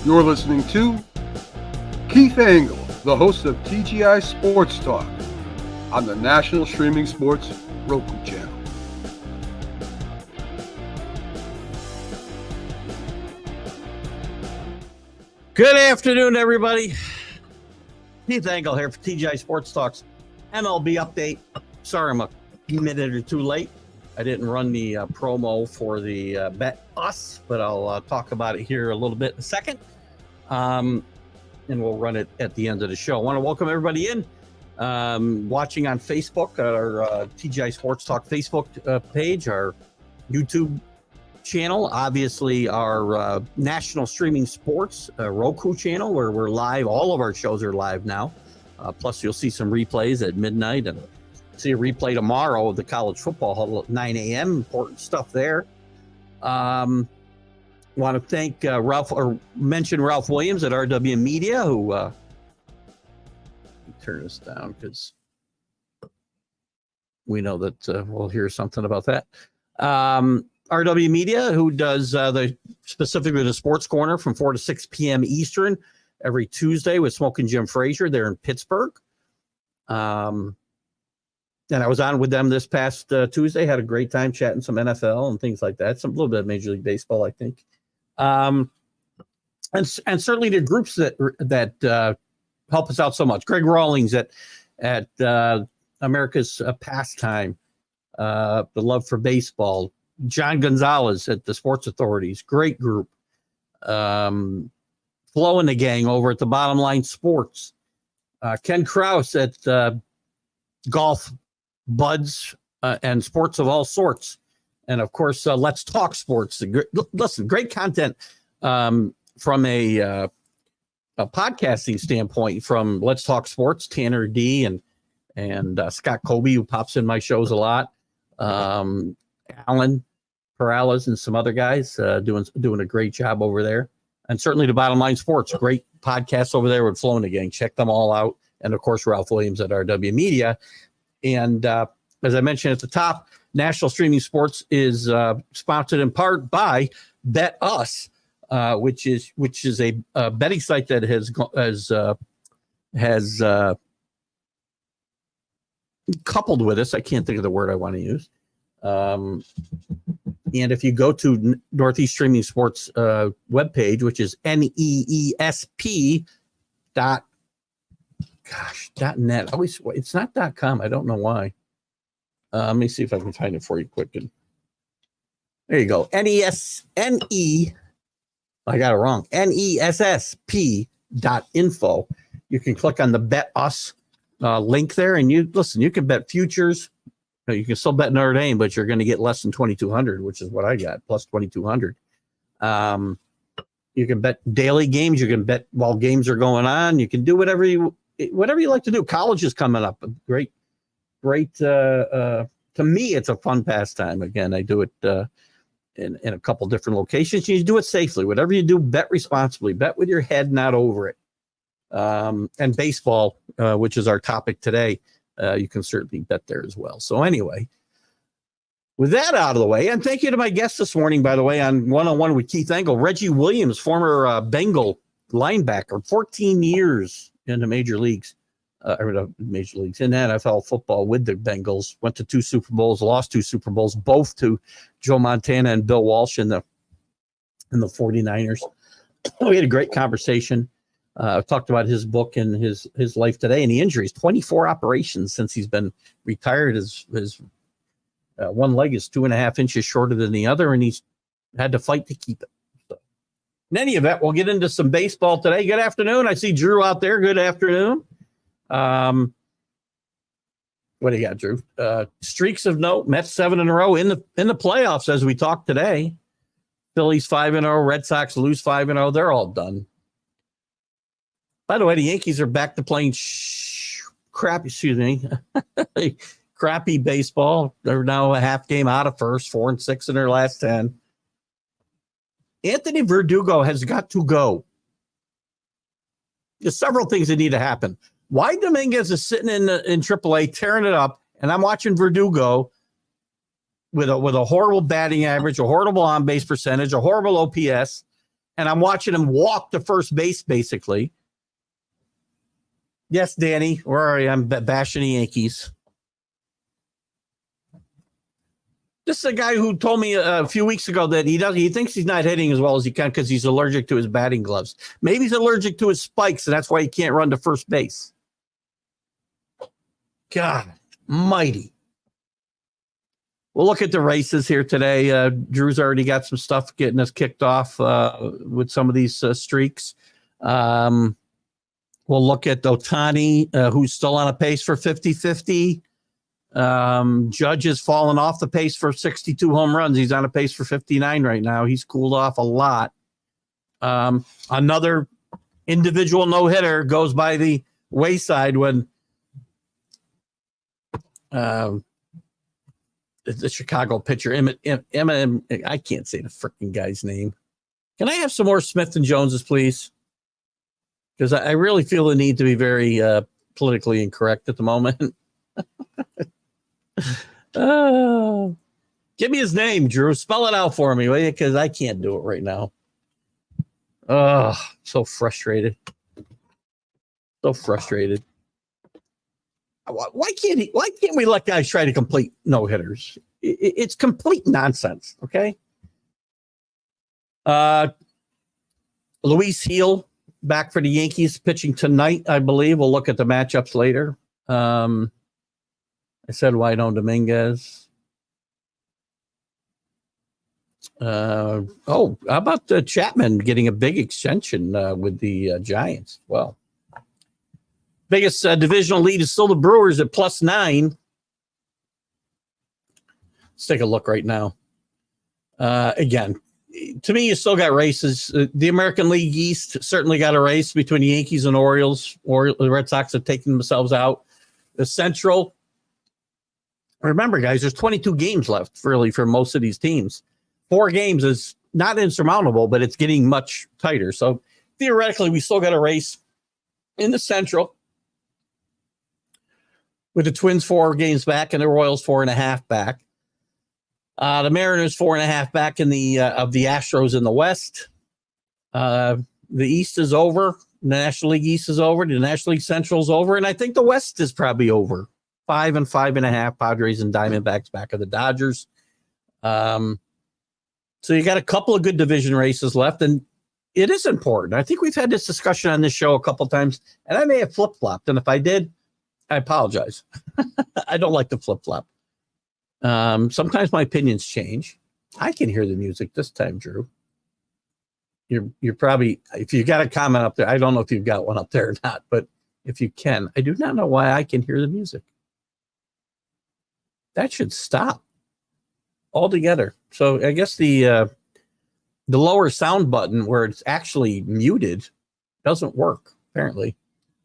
You're listening to Keith Engle, the host of TGI Sports Talk on the National Streaming Sports Roku channel. Good afternoon, everybody. Keith Engle here for TGI Sports Talk's MLB update. Sorry, I'm a minute or two late. I didn't run the promo for the Bet Us, but I'll talk about it here a little bit in a second. And we'll run it at the end of the show. I want to welcome everybody in watching on Facebook, our TGI Sports Talk Facebook page, our YouTube channel, obviously our National Streaming Sports Roku channel, where we're live. All of our shows are live now. Plus, you'll see some replays at midnight and see a replay tomorrow of the college football huddle at 9 a.m. Important stuff there. Want to thank mention Ralph Williams at RW Media, who turn this down because we know that we'll hear something about that. RW Media, who does specifically the Sports Corner from 4 to 6 p.m. Eastern every Tuesday with Smoke and Jim Frazier there in Pittsburgh. And I was on with them this past Tuesday. Had a great time chatting some NFL and things like that. A little bit of Major League Baseball, I think. And certainly the groups that help us out so much. Greg Rawlings at America's Pastime, the Love for Baseball. John Gonzalez at the Sports Authorities, great group. Flo and the gang over at the Bottom Line Sports. Ken Krause at Golf Buds and Sports of All Sorts. And, of course, Let's Talk Sports. Listen, great content from a podcasting standpoint from Let's Talk Sports, Tanner D. and Scott Colby, who pops in my shows a lot. Alan Perales and some other guys doing a great job over there. And certainly the Bottom Line Sports, great podcast over there with Flo and the gang. Check them all out. And, of course, Ralph Williams at RW Media. And as I mentioned at the top, National Streaming Sports is sponsored in part by Bet Us, which is a betting site that has coupled with us. I can't think of the word I want to use. And if you go to Northeast Streaming Sports webpage, which is neesp.net. It's not .com. I don't know why. Let me see if I can find it for you quick. There you go. I got it wrong. NESSP.info. You can click on the Bet Us link there, and you can bet futures. You can still bet Notre Dame, but you're going to get less than 2,200, which is what I got, plus 2,200. You can bet daily games. You can bet while games are going on. You can do whatever you like to do. College is coming up. Great. To me, it's a fun pastime. Again, I do it in a couple different locations. You do it safely. Whatever you do, bet responsibly. Bet with your head, not over it. And baseball, which is our topic today. You can certainly bet there as well. So anyway, with that out of the way, and thank you to my guest this morning, by the way, on One-on-One with Keith Engle, Reggie Williams, former Bengal linebacker, 14 years in the major leagues, in NFL football with the Bengals, went to 2 Super Bowls, lost 2 Super Bowls, both to Joe Montana and Bill Walsh in the 49ers. We had a great conversation. Talked about his book and his life today and the injuries. 24 operations since he's been retired. His one leg is 2.5 inches shorter than the other, and he's had to fight to keep it. So, in any event, we'll get into some baseball today. Good afternoon. I see Drew out there. Good afternoon. What do you got, Drew? Streaks of note. Mets 7 in a row in the playoffs as we talk today. Phillies 5-0. Red Sox lose 5-0. They're all done. By the way, the Yankees are back to playing crappy baseball. They're now a half game out of first, 4-6 in their last 10. Anthony Verdugo has got to go. There's several things that need to happen. Why Dominguez is sitting in AAA tearing it up, and I'm watching Verdugo with a horrible batting average, a horrible on-base percentage, a horrible OPS, and I'm watching him walk to first base, basically. Yes, Danny, where are you? I'm bashing the Yankees. This is a guy who told me a few weeks ago that he thinks he's not hitting as well as he can because he's allergic to his batting gloves. Maybe he's allergic to his spikes, and that's why he can't run to first base. God, mighty. We'll look at the races here today. Drew's already got some stuff getting us kicked off with some of these streaks. We'll look at Ohtani, who's still on a pace for 50-50. Judge has fallen off the pace for 62 home runs. He's on a pace for 59 right now. He's cooled off a lot. Another individual no-hitter goes by the wayside when the Chicago pitcher, Emma, I can't say the freaking guy's name. Can I have some more Smith and Joneses, please? Because I really feel the need to be very politically incorrect at the moment. Give me his name, Drew. Spell it out for me, will you? Because I can't do it right now. Oh, so frustrated. So frustrated. Why can't we let guys try to complete no-hitters? It's complete nonsense, okay? Luis Heel back for the Yankees pitching tonight, I believe. We'll look at the matchups later. I said Wydon Dominguez. How about Chapman getting a big extension with the Giants? Well, biggest divisional lead is still the Brewers at +9. Let's take a look right now. Again, to me, you still got races. The American League East certainly got a race between the Yankees and Orioles. The Red Sox have taken themselves out. The Central, remember, guys, there's 22 games left, really, for most of these teams. 4 games is not insurmountable, but it's getting much tighter. So theoretically, we still got a race in the Central with the Twins 4 games back and the Royals 4.5 back. The Mariners 4.5 back in the of the Astros in the West. The East is over. The National League East is over. The National League Central is over, and I think the West is probably over. 5 and 5.5. Padres and Diamondbacks back of the Dodgers. So you got a couple of good division races left, and it is important. I think we've had this discussion on this show a couple times, and I may have flip-flopped, and if I did, I apologize. I don't like to flip-flop. Sometimes my opinions change. I can hear the music this time, Drew. You're probably, if you got a comment up there, I don't know if you've got one up there or not, but if you can, I do not know why I can hear the music. That should stop altogether. So I guess the lower sound button where it's actually muted doesn't work apparently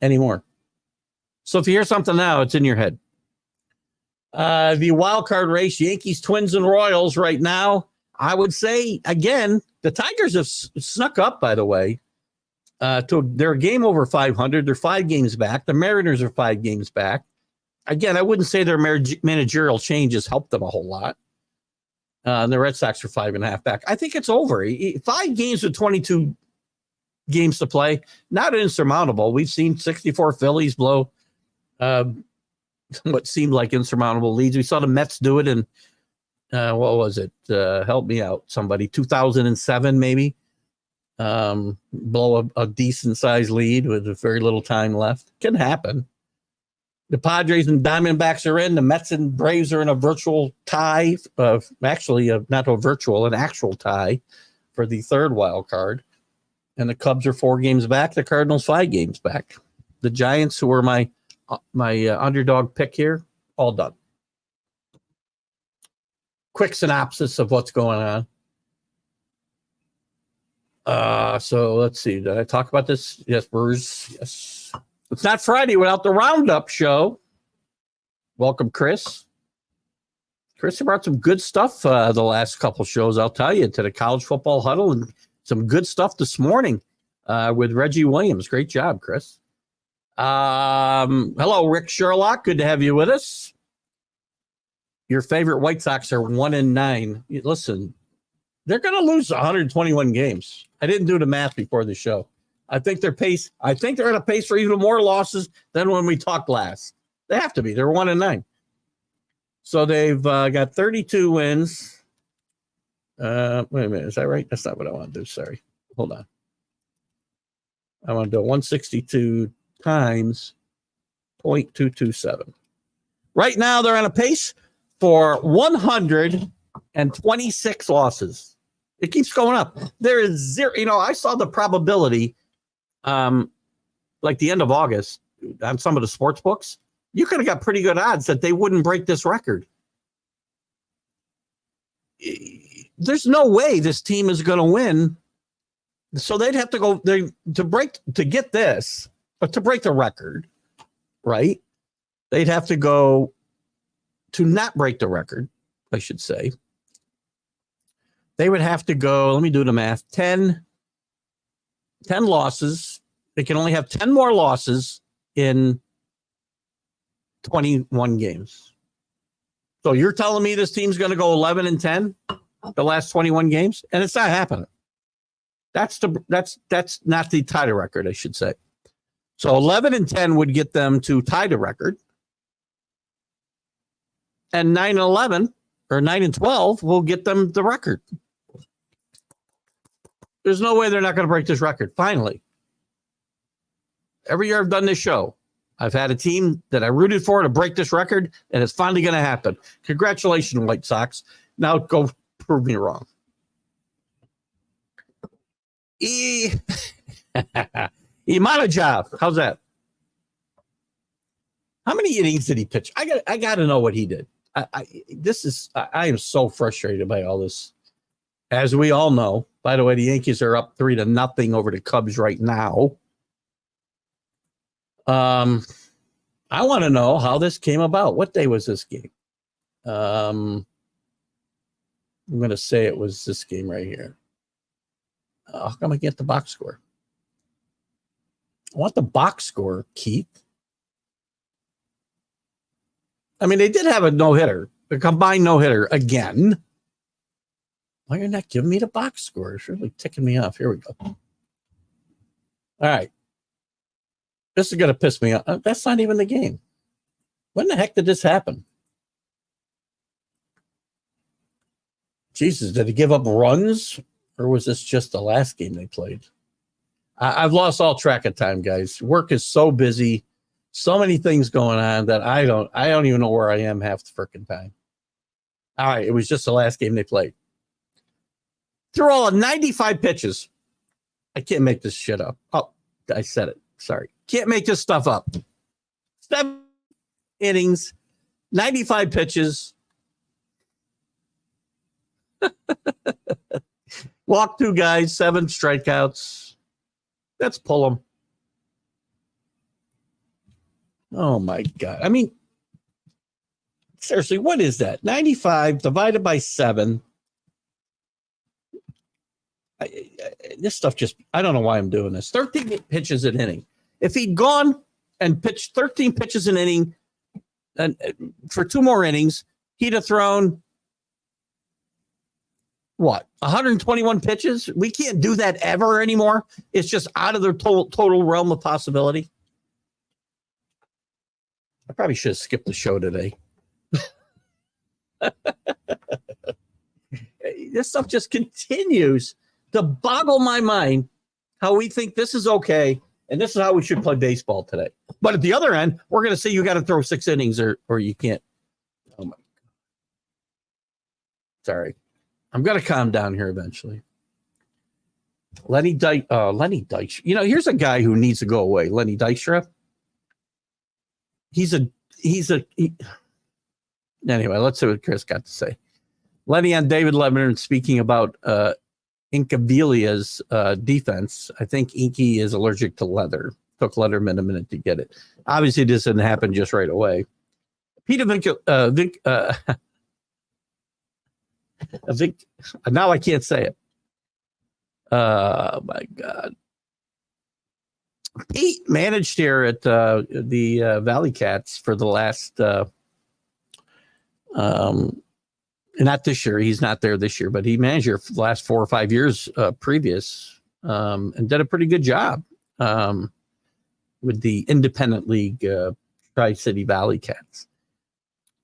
anymore. So if you hear something now, it's in your head. The wild card race, Yankees, Twins, and Royals right now. I would say, again, the Tigers have snuck up, by the way. They're a game over 500. They're 5 games back. The Mariners are 5 games back. Again, I wouldn't say their managerial changes helped them a whole lot. And the Red Sox are 5.5 back. I think it's over. 5 games with 22 games to play, not insurmountable. We've seen 64 Phillies blow what seemed like insurmountable leads. We saw the Mets do it in, what was it? Help me out, somebody. 2007, maybe. Blow a decent-sized lead with very little time left. Can happen. The Padres and Diamondbacks are in. The Mets and Braves are in a virtual tie. Actually, not a virtual, an actual tie for the 3rd wild card. And the Cubs are 4 games back. The Cardinals 5 games back. The Giants, who were my underdog pick here, all done. Quick synopsis of what's going on. So let's see. Did I talk about this? Yes, Brewers. Yes. It's not Friday without the Roundup show. Welcome, Chris. Chris brought some good stuff the last couple shows, I'll tell you, to the college football huddle, and some good stuff this morning with Reggie Williams. Great job, Chris. Hello, Rick Sherlock. Good to have you with us. Your favorite White Sox are 1-9. Listen, they're going to lose 121 games. I didn't do the math before the show. I think they're on a pace for even more losses than when we talked last. They have to be. They're 1-9. So they've got 32 wins. Wait a minute. Is that right? That's not what I want to do. Sorry. Hold on. I want to do 162 times 0.227. Right now, they're on a pace for 126 losses. It keeps going up. There is zero. I saw the probability, like the end of August, on some of the sports books. You could have got pretty good odds that they wouldn't break this record. There's no way this team is going to win. So they'd have to go to break the record, right? They'd have to go to not break the record, I should say. They would have to go, let me do the math, 10 losses. They can only have 10 more losses in 21 games. So you're telling me this team's going to go 11-10 the last 21 games? And it's not happening. That's not the title record, I should say. So 11-10 would get them to tie the record. And 9-11 or 9-12 will get them the record. There's no way they're not going to break this record. Finally, every year I've done this show, I've had a team that I rooted for to break this record, and it's finally going to happen. Congratulations, White Sox. Now go prove me wrong. Imanajov, how's that? How many innings did he pitch? I got to know what he did. I am so frustrated by all this. As we all know, by the way, the Yankees are up 3-0 over the Cubs right now. I want to know how this came about. What day was this game? I'm going to say it was this game right here. How come I get the box score? I want the box score, Keith. I mean, they did have a no-hitter, a combined no-hitter again. Why are you not giving me the box score? It's really ticking me off. Here we go. All right. This is going to piss me off. That's not even the game. When the heck did this happen? Jesus, did he give up runs? Or was this just the last game they played? I've lost all track of time, guys. Work is so busy. So many things going on that I don't even know where I am half the freaking time. All right. It was just the last game they played. Threw all 95 pitches. I can't make this shit up. Oh, I said it. Sorry. Can't make this stuff up. 7 innings, 95 pitches. Walked 2 guys, 7 strikeouts. Let's pull them. Oh, my God. I mean, seriously, what is that? 95 divided by 7. This stuff just, I don't know why I'm doing this. 13 pitches an inning. If he'd gone and pitched 13 pitches an inning and for 2 more innings, he'd have thrown, what, 121 pitches? We can't do that ever anymore. It's just out of the total realm of possibility. I probably should have skipped the show today. This stuff just continues to boggle my mind how we think this is okay and this is how we should play baseball today. But at the other end, we're going to say you got to throw 6 innings or you can't. Oh my God. Sorry. I'm going to calm down here eventually. Lenny Dykstra. You know, here's a guy who needs to go away. Lenny Dykstra. Anyway, let's see what Chris got to say. Lenny on David Letterman speaking about Incavilia's defense. I think Inky is allergic to leather. Took Letterman a minute to get it. Obviously, this didn't happen just right away. Peter now I can't say it. Oh my God. Pete managed here at the Valley Cats for the last not this year. He's not there this year, but he managed here for the last 4 or 5 years previous. and did a pretty good job with the independent league Tri-City Valley Cats.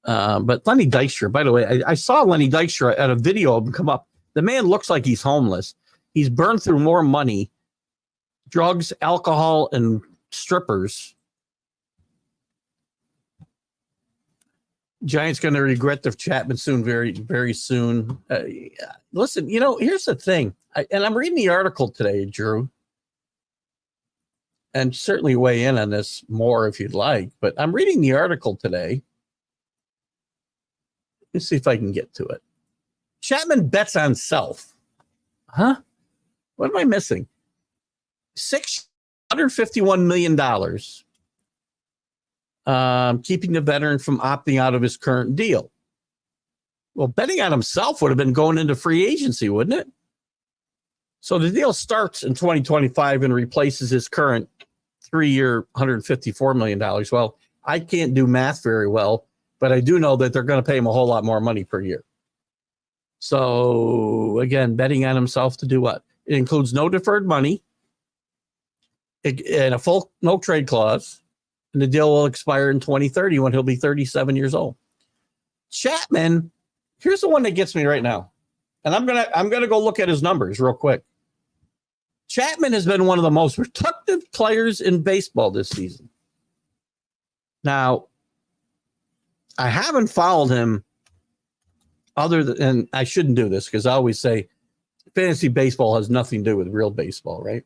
But Lenny Dykstra, by the way, I saw Lenny Dykstra at a video of him come up. The man looks like he's homeless. He's burned through more money, drugs, alcohol, and strippers. Giants going to regret the Chapman soon, very, very soon. Listen, here's the thing. And I'm reading the article today, Drew. And certainly weigh in on this more if you'd like. But I'm reading the article today. Let's see if I can get to it. Chapman bets on self. Huh? What am I missing? $651 million. Keeping the veteran from opting out of his current deal. Well, betting on himself would have been going into free agency, wouldn't it? So the deal starts in 2025 and replaces his current 3-year, $154 million. Well, I can't do math very well, but I do know that they're going to pay him a whole lot more money per year. So again, betting on himself to do what? It includes no deferred money and a full no trade clause. And the deal will expire in 2030 when he'll be 37 years old. Chapman, here's the one that gets me right now. And I'm gonna go look at his numbers real quick. Chapman has been one of the most productive players in baseball this season. Now, I haven't followed him other than, and I shouldn't do this because I always say fantasy baseball has nothing to do with real baseball, right?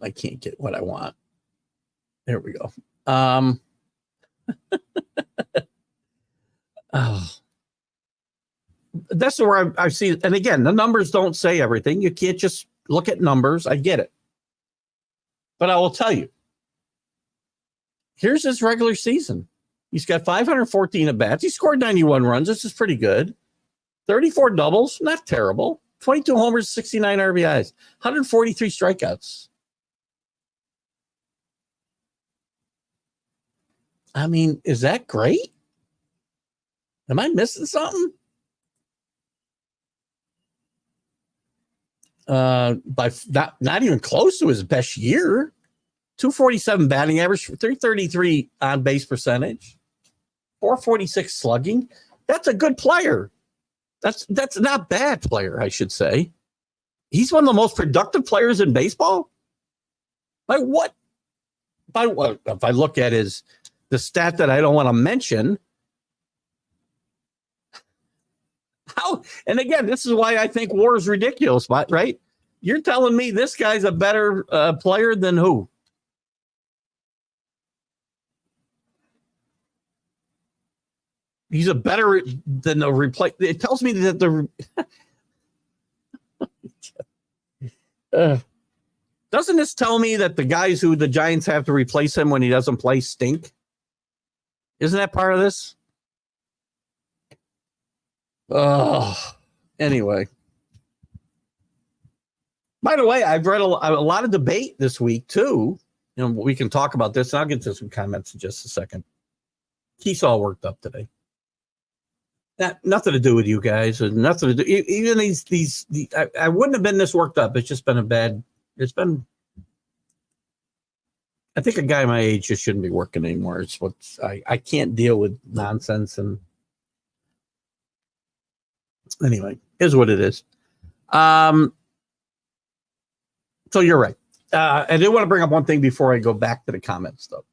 I can't get what I want. There we go. Oh, that's where I see. And again, the numbers don't say everything. You can't just look at numbers. I get it. But I will tell you, here's his regular season. He's got 514 at bats. He scored 91 runs. This is pretty good. 34 doubles, not terrible. 22 homers, 69 RBIs, 143 strikeouts. I mean, is that great? Am I missing something? By not even close to his best year. 247 batting average, 333 on base percentage, 446 slugging. That's a good player. That's not bad player, I should say. He's one of the most productive players in baseball. By what? If I look at the stat that I don't want to mention. How? And again, this is why I think WAR is ridiculous, right? You're telling me this guy's a better player than who? He's a better than the replay. It tells me that doesn't this tell me that the guys who the Giants have to replace him when he doesn't play stink? Isn't that part of this? Oh, anyway. By the way, I've read a lot of debate this week too. We can talk about this. And I'll get to some comments in just a second. He's all worked up today. Nothing to do with you guys, and nothing to do. Even these I wouldn't have been this worked up. It's just been I think a guy my age just shouldn't be working anymore. It's I can't deal with nonsense. And anyway, is what it is. So you're right. I do want to bring up one thing before I go back to the comments, though.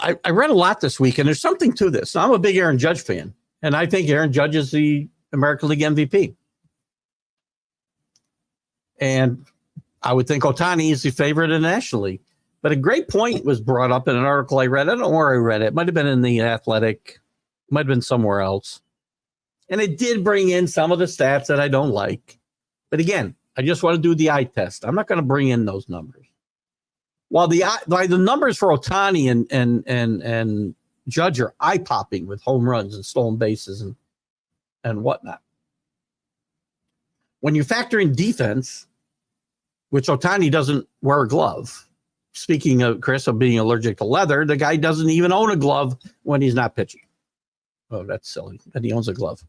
I read a lot this week, and there's something to this. Now, I'm a big Aaron Judge fan, and I think Aaron Judge is the American League MVP. And I would think Ohtani is the favorite in the National League. But a great point was brought up in an article I read. I don't know where I read it. It might have been in The Athletic. Might have been somewhere else. And it did bring in some of the stats that I don't like. But again, I just want to do the eye test. I'm not going to bring in those numbers. While the numbers for Ohtani and Judge are eye-popping with home runs and stolen bases and whatnot. When you factor in defense, which Ohtani doesn't wear a glove, speaking of Chris of being allergic to leather, the guy doesn't even own a glove when he's not pitching. Oh, that's silly that he owns a glove.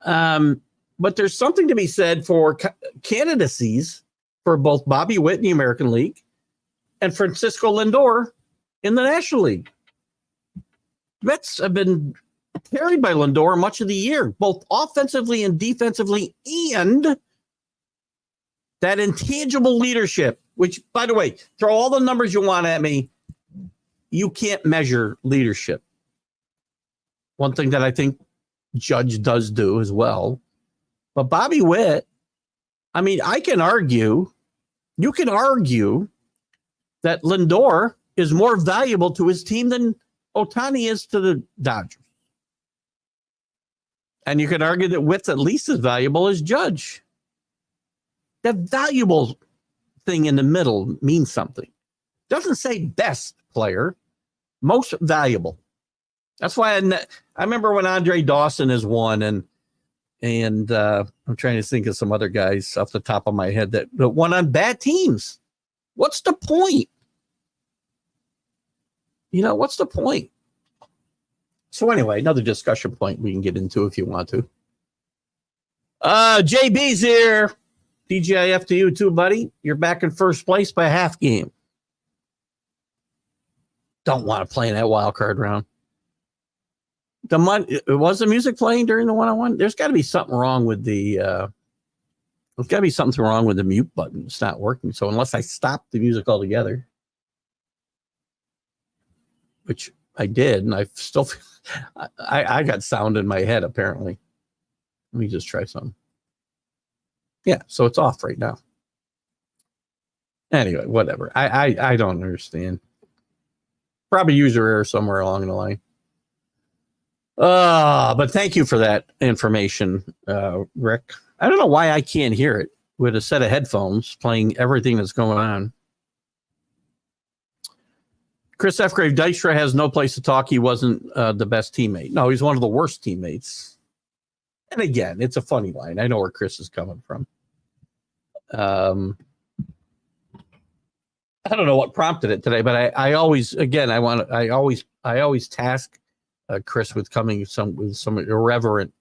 But there's something to be said for candidacies for both Bobby Witt in the American League and Francisco Lindor in the National League. Mets have been carried by Lindor much of the year, both offensively and defensively, and that intangible leadership, which, by the way, throw all the numbers you want at me, you can't measure leadership. One thing that I think Judge does do as well. But Bobby Witt, I mean, you can argue that Lindor is more valuable to his team than Ohtani is to the Dodgers. And you can argue that Witt's at least as valuable as Judge. The valuable thing in the middle means something. Doesn't say best player, most valuable. That's why I remember when Andre Dawson is one, and I'm trying to think of some other guys off the top of my head that won on bad teams. What's the point? What's the point? So anyway, another discussion point we can get into if you want to. JB's here. TGIF to you too, buddy. You're back in first place by a half game. Don't want to play in that wild card round. Was the music playing during the one-on-one? There's got to be something wrong with the mute button. It's not working. So unless I stop the music altogether, which I did, and I still I got sound in my head apparently. Let me just try something. Yeah, so it's off right now. Anyway, whatever. I don't understand. Probably user error somewhere along the line. But thank you for that information, Rick. I don't know why I can't hear it with a set of headphones playing everything that's going on. Chris F. Grave Dykstra has no place to talk. He wasn't the best teammate. No, he's one of the worst teammates. And again, it's a funny line. I know where Chris is coming from. I don't know what prompted it today, but I always task Chris with coming with some irreverent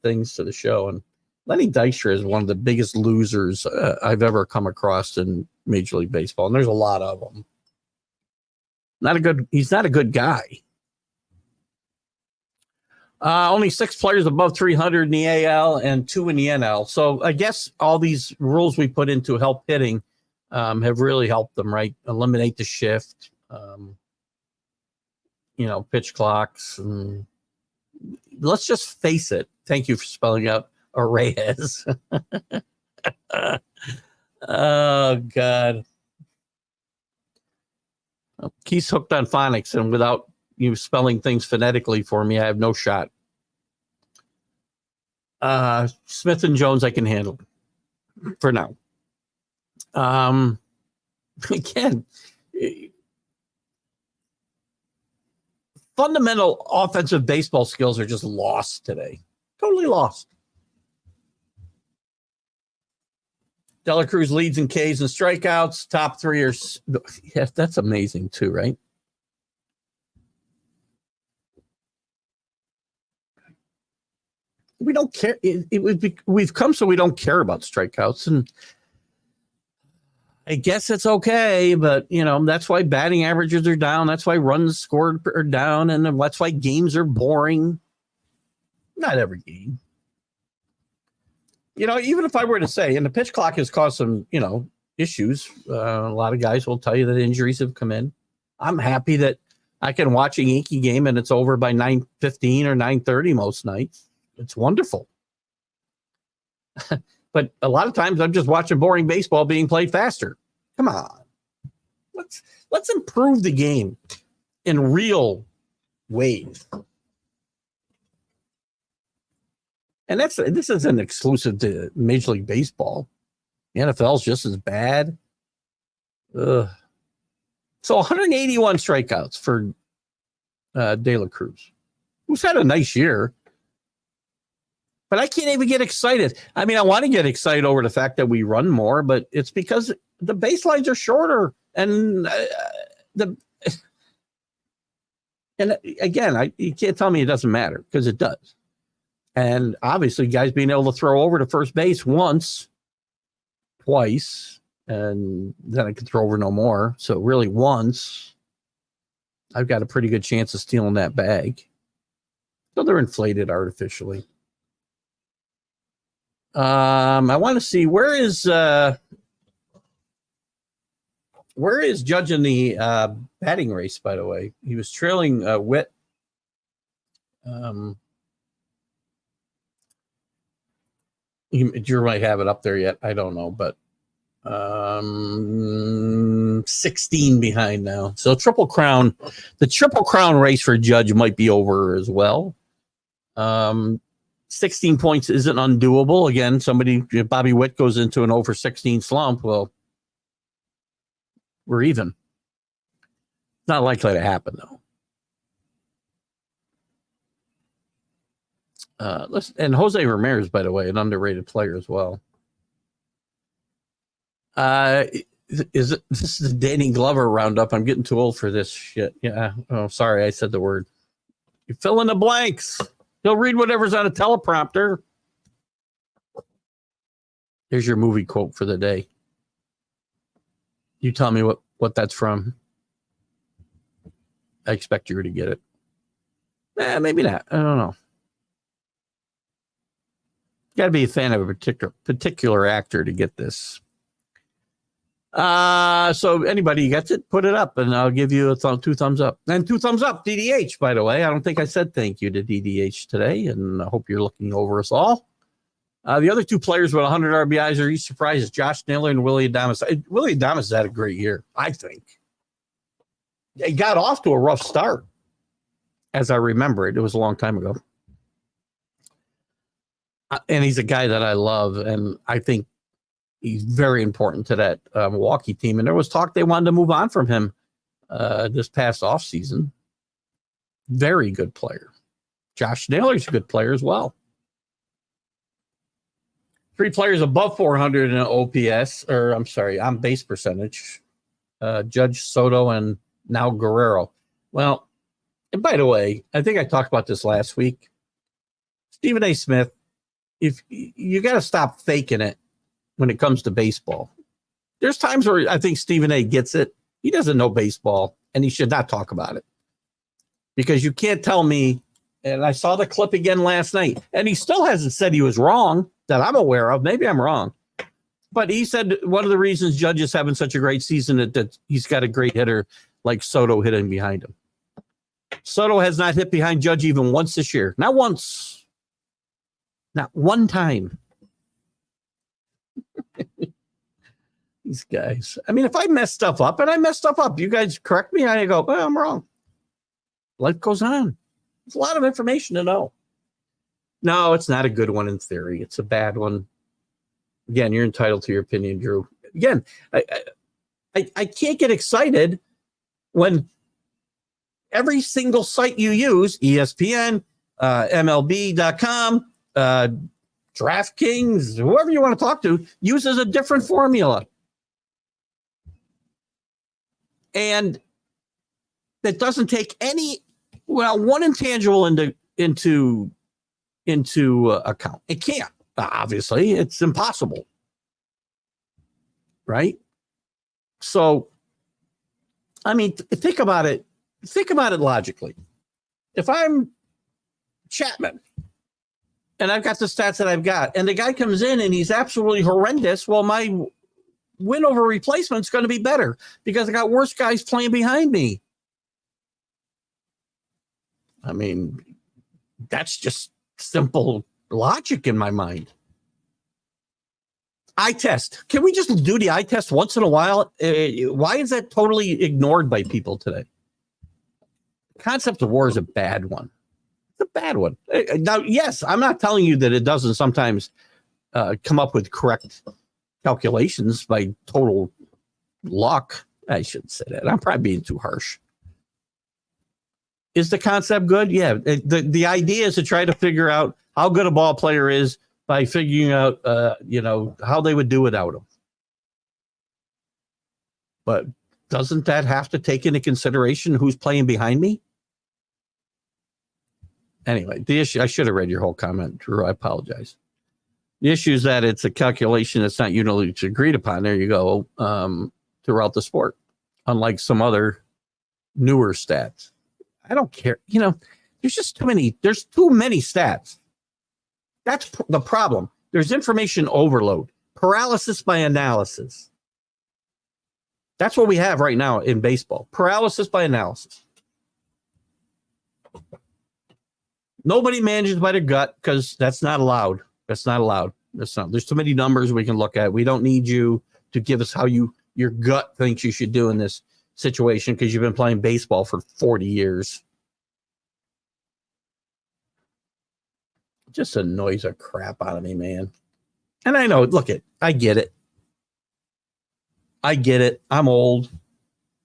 things to the show. And Lenny Dykstra is one of the biggest losers I've ever come across in Major League Baseball, and there's a lot of them. He's not a good guy. Only 6 players above 300 in the AL and 2 in the NL. So I guess all these rules we put in to help hitting have really helped them, right? Eliminate the shift, pitch clocks. And let's just face it. Thank you for spelling out Reyes. Oh, God. Keith's hooked on phonics, and without you spelling things phonetically for me, I have no shot. Smith and Jones I can handle for now. Again, fundamental offensive baseball skills are just lost today. Totally lost. De La Cruz leads in Ks and strikeouts. Top 3 are... Yeah, that's amazing too, right? We don't care. We've come so we don't care about strikeouts, and I guess it's okay. But that's why batting averages are down. That's why runs scored are down, and that's why games are boring. Not every game. Even if I were to say, and the pitch clock has caused some, issues. A lot of guys will tell you that injuries have come in. I'm happy that I can watch a Yankee game and it's over by 9:15 or 9:30 most nights. It's wonderful. But a lot of times I'm just watching boring baseball being played faster. Come on. Let's improve the game in real ways. And this isn't exclusive to Major League Baseball. The NFL is just as bad. Ugh. So 181 strikeouts for De La Cruz, who's had a nice year. But I can't even get excited. I mean, I want to get excited over the fact that we run more, but it's because The baselines are shorter, and again, you can't tell me it doesn't matter, because it does. And obviously, guys being able to throw over to first base once, twice, and then I can throw over no more. So really once, I've got a pretty good chance of stealing that bag. So they're inflated artificially. I want to see where is Judge in the batting race, by the way. He was trailing Witt. Drew might have it up there yet. I don't know, but 16 behind now. So the Triple Crown race for Judge might be over as well. 16 points isn't undoable. Again, Bobby Witt goes into an over 16 slump. Well, we're even. Not likely to happen, though. And Jose Ramirez, by the way, an underrated player as well. This is the Danny Glover roundup? I'm getting too old for this shit. Yeah. Oh, sorry, I said the word. You fill in the blanks. He'll read whatever's on a teleprompter. Here's your movie quote for the day. You tell me what that's from. I expect you to get it. Maybe not. I don't know. Got to be a fan of a particular actor to get this. So anybody gets it, put it up, and I'll give you 2 thumbs up. And 2 thumbs up, DDH, by the way. I don't think I said thank you to DDH today, and I hope you're looking over us all. The other 2 players with 100 RBIs are each surprises, Josh Naylor and Willie Adames. Willie Adames has had a great year, I think. He got off to a rough start, as I remember it. It was a long time ago. And he's a guy that I love, and I think he's very important to that Milwaukee team. And there was talk they wanted to move on from him this past offseason. Very good player. Josh Naylor's a good player as well. 3 players above 400 in OPS, or I'm sorry, on base percentage. Judge, Soto, and now Guerrero. Well, and by the way, I think I talked about this last week. Stephen A. Smith, if you got to stop faking it when it comes to baseball. There's times where I think Stephen A. gets it. He doesn't know baseball, and he should not talk about it. Because you can't tell me, and I saw the clip again last night, and he still hasn't said he was wrong that I'm aware of. Maybe I'm wrong. But he said one of the reasons Judge is having such a great season is that he's got a great hitter like Soto hitting behind him. Soto has not hit behind Judge even once this year. Not once. Not one time. These guys. I mean, if I mess stuff up, and I mess stuff up, you guys correct me, I go, well, I'm wrong. Life goes on. It's a lot of information to know. No, it's not a good one in theory. It's a bad one. Again, you're entitled to your opinion, Drew. Again, I can't get excited when every single site you use, ESPN, MLB.com, DraftKings, whoever you want to talk to, uses a different formula. And that doesn't take one intangible into account. It can't. Obviously, it's impossible. Right? So, I mean, think about it. Think about it logically. If I'm Chapman and I've got the stats that I've got, and the guy comes in and he's absolutely horrendous, well, my win over replacement is going to be better because I got worse guys playing behind me. I mean, that's just simple logic in my mind. Eye test. Can we just do the eye test once in a while? Why is that totally ignored by people today? The concept of war is a bad one. It's a bad one. Now, yes, I'm not telling you that it doesn't sometimes come up with correct calculations by total luck. I shouldn't say that. I'm probably being too harsh. Is the concept good? Yeah. The idea is to try to figure out how good a ball player is by figuring out, how they would do without him. But doesn't that have to take into consideration who's playing behind me? Anyway, the issue, I should have read your whole comment, Drew. I apologize. The issue is that it's a calculation that's not unitarily agreed upon. There you go. Throughout the sport, unlike some other newer stats. I don't care. There's just too many. There's too many stats. That's the problem. There's information overload, paralysis by analysis. That's what we have right now in baseball. Paralysis by analysis. Nobody manages by their gut because that's not allowed. That's not allowed. There's too many numbers we can look at. We don't need you to give us how your gut thinks you should do in this situation because you've been playing baseball for 40 years. It just annoys the crap out of me, man. And I know, I get it. I'm old.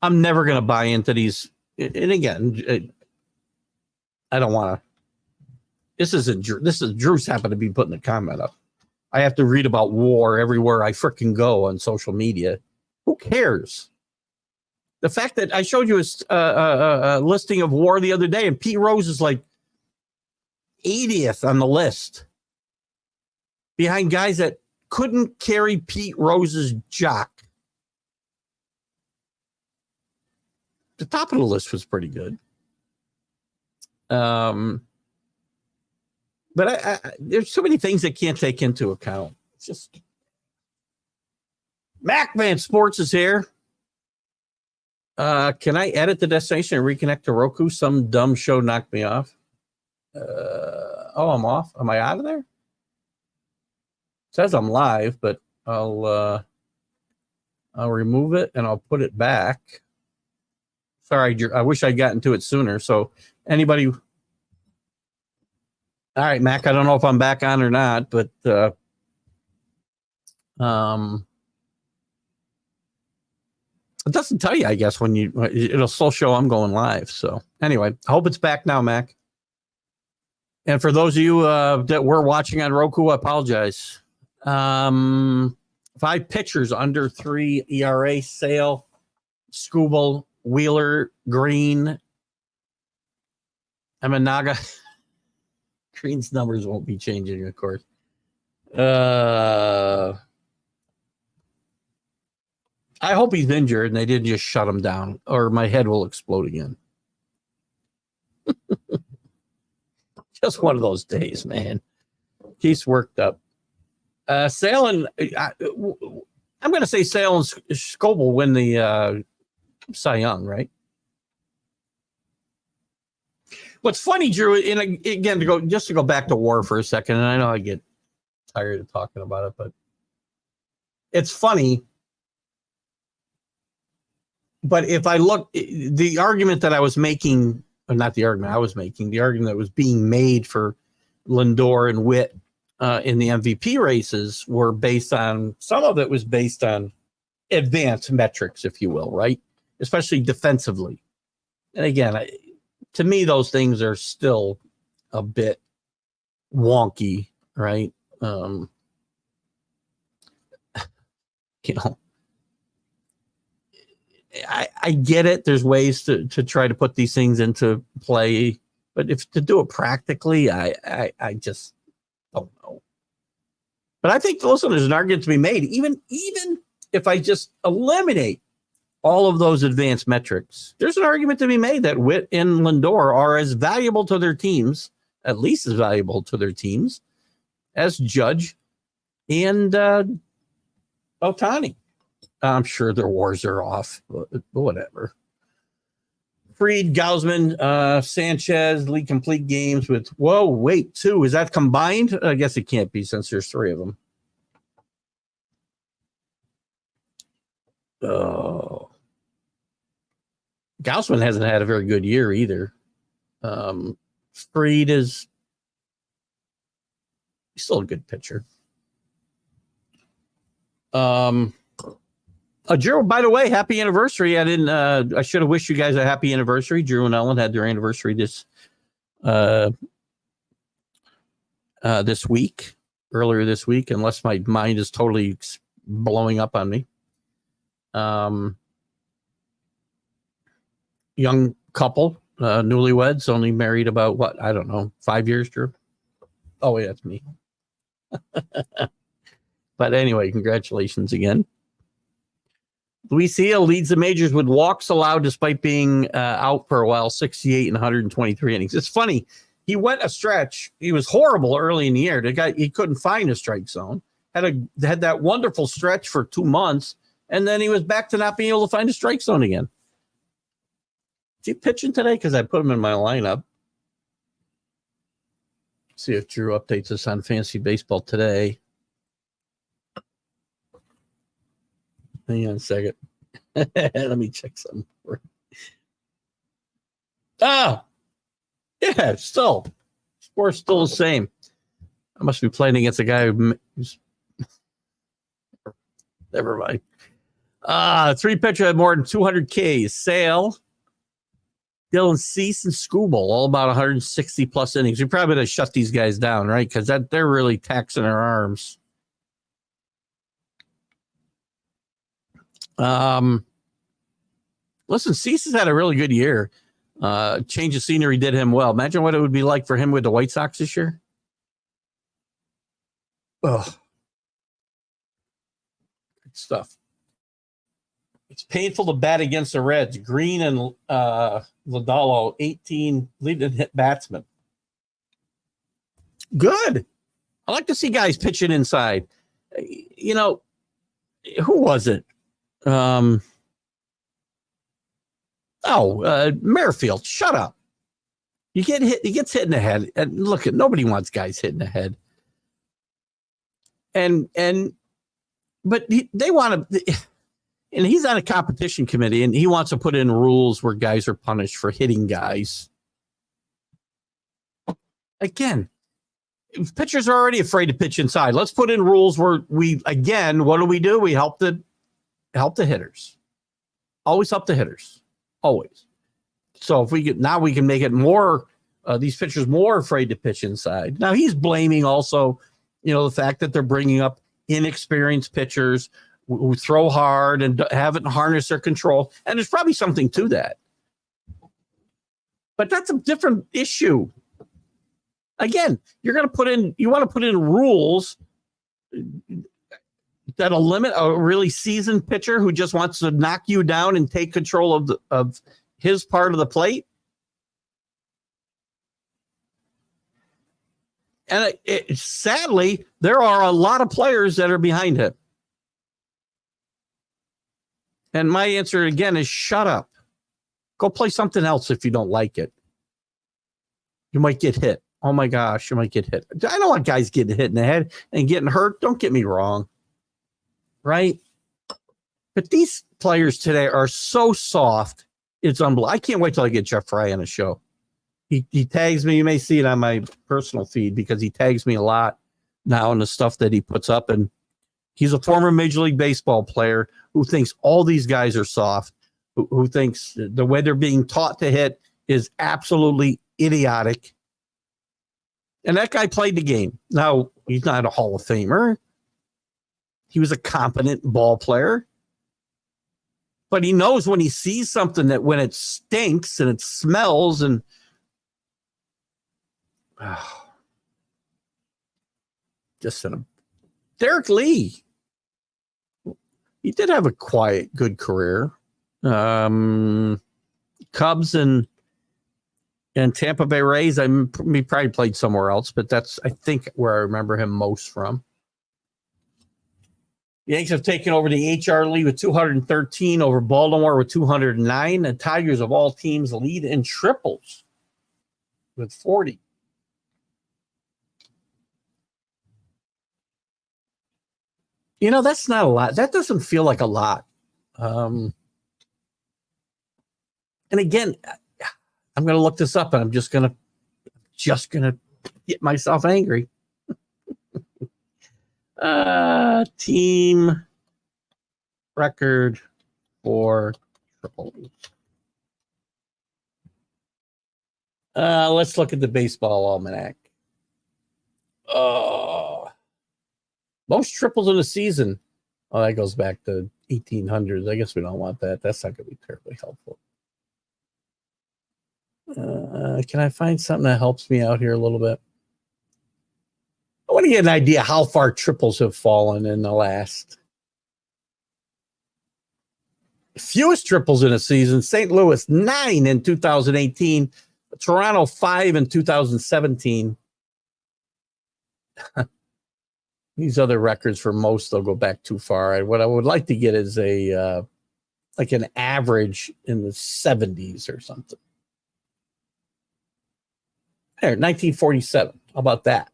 I'm never going to buy into these. And again, I don't want to. This is Drew's happened to be putting the comment up. I have to read about war everywhere I freaking go on social media. Who cares? The fact that I showed you a listing of war the other day, and Pete Rose is like 80th on the list behind guys that couldn't carry Pete Rose's jock. The top of the list was pretty good. But there's so many things that can't take into account. It's just Mac Man Sports is here. Can I edit the destination and reconnect to Roku? Some dumb show knocked me off. I'm off. Am I out of there? It says I'm live, but I'll remove it and I'll put it back. Sorry, I wish I'd gotten to it sooner. So anybody. All right, Mac, I don't know if I'm back on or not, but it doesn't tell you, I guess, when it'll still show I'm going live. So anyway, I hope it's back now, Mac. And for those of you that were watching on Roku, I apologize. 5 pitchers under 3 ERA: Sale, Skubal, Wheeler, Green, Eminaga. Green's numbers won't be changing, of course. I hope he's injured and they didn't just shut him down, or my head will explode again. Just one of those days, man. He's worked up. Sale and I'm going to say Sale and Skubal win the Cy Young, right? What's funny, Drew, and again, to go back to war for a second, and I know I get tired of talking about it, but it's funny. But if I look, the argument that I was making, or not the argument I was making, the argument that was being made for Lindor and Witt in the MVP races were based on, some of it was based on advanced metrics, if you will, right? Especially defensively. And again, to me, those things are still a bit wonky, right? I get it. There's ways to try to put these things into play, but if to do it practically, I just don't know. But I think, listen, there's an argument to be made, even if I just eliminate all of those advanced metrics, there's an argument to be made that Witt and Lindor are as valuable to their teams, at least as valuable to their teams, as Judge and Ohtani. I'm sure their wars are off, but whatever. Fried, Gausman, Sanchez lead complete games with, 2. Is that combined? I guess it can't be since there's 3 of them. Oh. Gausman hasn't had a very good year either. Fried is still a good pitcher. Drew, by the way, happy anniversary. I should have wished you guys a happy anniversary. Drew and Ellen had their anniversary this week, earlier this week, unless my mind is totally blowing up on me. young couple, newlyweds, only married about what? I don't know, 5 years, Drew. Oh, yeah, that's me. But anyway, congratulations again. Luis Gil leads the majors with walks allowed despite being out for a while, 68 and 123 innings. It's funny. He went a stretch. He was horrible early in the year. The guy, he couldn't find a strike zone. Had that wonderful stretch for 2 months, and then he was back to not being able to find a strike zone again. Is he pitching today? Because I put him in my lineup. See if Drew updates us on fantasy baseball today. Hang on a second. Let me check something. Oh, yeah, still. Score's still the same. I must be playing against a guy who's. Never mind. 3 pitchers had more than 200 Ks. Sale, Dylan Cease, and Skubal, all about 160 plus innings. We probably have to shut these guys down, right? Because they're really taxing our arms. Listen, Cease has had a really good year. Change of scenery did him well. Imagine what it would be like for him with the White Sox this year. Oh, good stuff. It's painful to bat against the Reds. Green and Lodolo, 18 leading hit batsmen. Good. I like to see guys pitching inside. You know, who was it? Merrifield. Shut up. You get hit. He gets hit in the head. And look, nobody wants guys hit in the head. But they want to. And he's on a competition committee, and he wants to put in rules where guys are punished for hitting guys. Again, pitchers are already afraid to pitch inside. Let's put in rules where what do? We help the hitters. Always help the hitters. Always. So if we can make it more, these pitchers more afraid to pitch inside. Now he's blaming also, the fact that they're bringing up inexperienced pitchers who throw hard and haven't harnessed their control. And there's probably something to that. But that's a different issue. Again, you want to put in rules that'll limit a really seasoned pitcher who just wants to knock you down and take control of his part of the plate. And sadly, there are a lot of players that are behind him. And my answer again is shut up. Go play something else if you don't like it. You might get hit. Oh my gosh, you might get hit. I don't want guys getting hit in the head and getting hurt. Don't get me wrong. Right? But these players today are so soft. It's unbelievable. I can't wait till I get Jeff Fry on a show. He tags me. You may see it on my personal feed because he tags me a lot now in the stuff that he puts up. And he's a former Major League Baseball player who thinks all these guys are soft, who thinks the way they're being taught to hit is absolutely idiotic. And that guy played the game. Now, he's not a Hall of Famer. He was a competent ball player. But he knows when he sees something that when it stinks and it smells and Derek Lee. He did have a quiet, good career. Cubs and Tampa Bay Rays. He probably played somewhere else, but that's, I think, where I remember him most from. Yanks have taken over the HR lead with 213 over Baltimore with 209. And Tigers of all teams lead in triples with 40. That's not a lot. That doesn't feel like a lot. And again, I'm going to look this up and I'm just going to get myself angry. Team record for triples. Let's look at the baseball almanac. Most triples in a season. Oh, that goes back to 1800s. I guess we don't want that. That's not going to be terribly helpful. Can I find something that helps me out here a little bit? I want to get an idea how far triples have fallen in the last. Fewest triples in a season, St. Louis 9 in 2018, Toronto 5 in 2017. These other records for most, they'll go back too far. What I would like to get is a like an average in the 70s or something. There, 1947. How about that?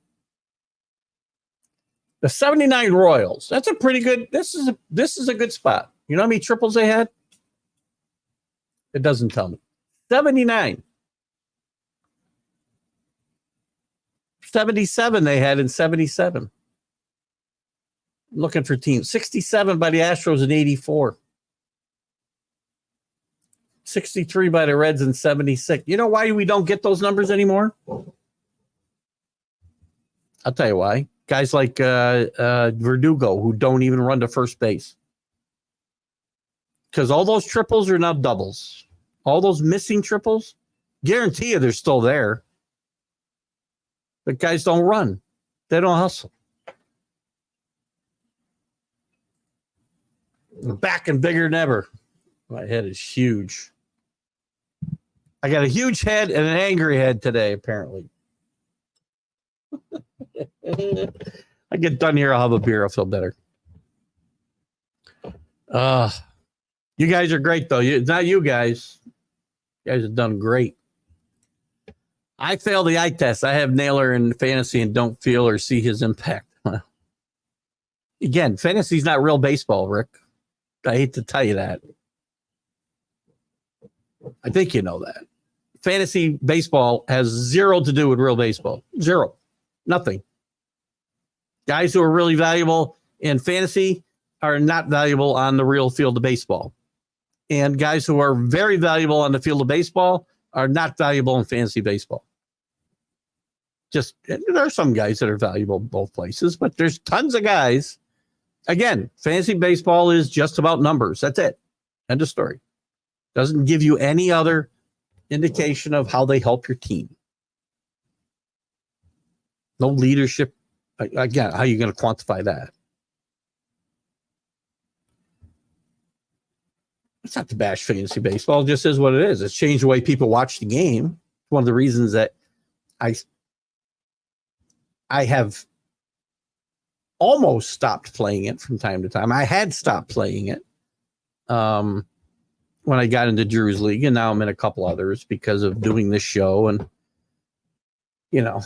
The 79 Royals. That's a pretty good. This is a good spot. You know how many triples they had? It doesn't tell me. 79. 77 they had in 77. I'm looking for teams. 67 by the Astros in 84. 63 by the Reds in 76. You know why we don't get those numbers anymore? I'll tell you why. Guys like Verdugo, who don't even run to first base. Because all those triples are now doubles. All those missing triples, guarantee you they're still there. But guys don't run. They don't hustle. Back and bigger than ever. My head is huge. I got a huge head and an angry head today, apparently. I get done here, I'll have a beer, I'll feel better. You guys are great, though. It's not you guys. You guys have done great. I failed the eye test. I have Naylor in fantasy and don't feel or see his impact. Again, fantasy's not real baseball, Rick. I hate to tell you that. I think you know that. Fantasy baseball has zero to do with real baseball. Zero. Nothing. Guys who are really valuable in fantasy are not valuable on the real field of baseball. And guys who are very valuable on the field of baseball are not valuable in fantasy baseball. Just, there are some guys that are valuable both places, but there's tons of guys. Again, fantasy baseball is just about numbers. That's it. End of story. Doesn't give you any other indication of how they help your team. No leadership. Again, how are you going to quantify that? It's not to bash fantasy baseball. It just is what it is. It's changed the way people watch the game. One of the reasons that I have almost stopped playing it from time to time. I had stopped playing it when I got into Drew's League, and now I'm in a couple others because of doing this show. And, you know,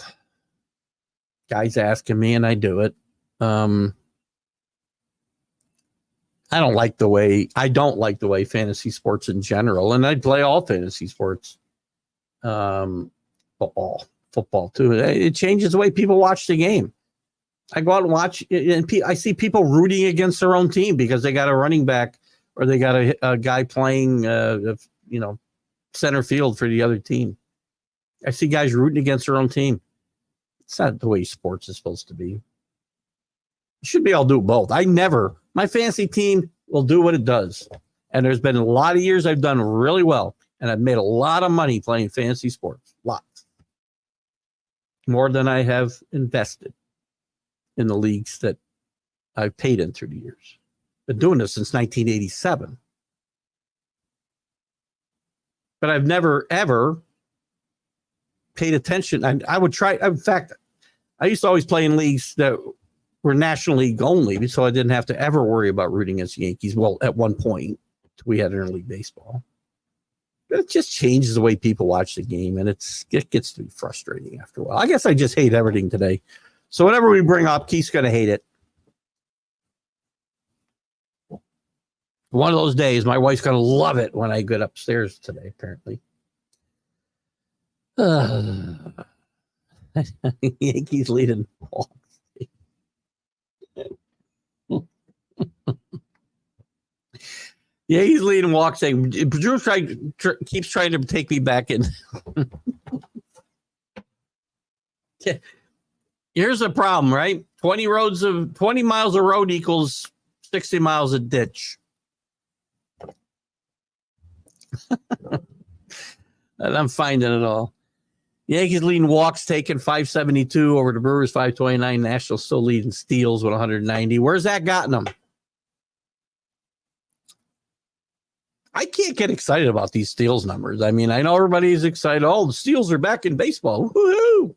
guys asking me, and I do it. I don't like the way fantasy sports in general, and I play all fantasy sports. Football too. It changes the way people watch the game. I go out and watch, and I see people rooting against their own team because they got a running back or they got a guy playing, center field for the other team. I see guys rooting against their own team. It's not the way sports is supposed to be. You should be able to do both. My fantasy team will do what it does. And there's been a lot of years I've done really well. And I've made a lot of money playing fantasy sports. Lots. More than I have invested in the leagues that I've paid in through the years. Been doing this since 1987. But I've never, ever paid attention. I would try. In fact, I used to always play in leagues that were National League only, so I didn't have to ever worry about rooting against the Yankees. Well, at one point, we had interleague baseball. But it just changes the way people watch the game, and it gets to be frustrating after a while. I guess I just hate everything today. So whatever we bring up, Keith's going to hate it. One of those days, my wife's going to love it when I get upstairs today, apparently. Yankees leading. Yeah, he's leading walks. Saying Drew keeps trying to take me back in. Here's the problem, right? 20 miles of road equals 60 miles of ditch. And I'm finding it all. Yankees leading walks taken 572 over the Brewers 529. Nationals still leading steals with 190. Where's that gotten them? I can't get excited about these steals numbers. I mean, I know everybody's excited. Oh, the steals are back in baseball. Woohoo!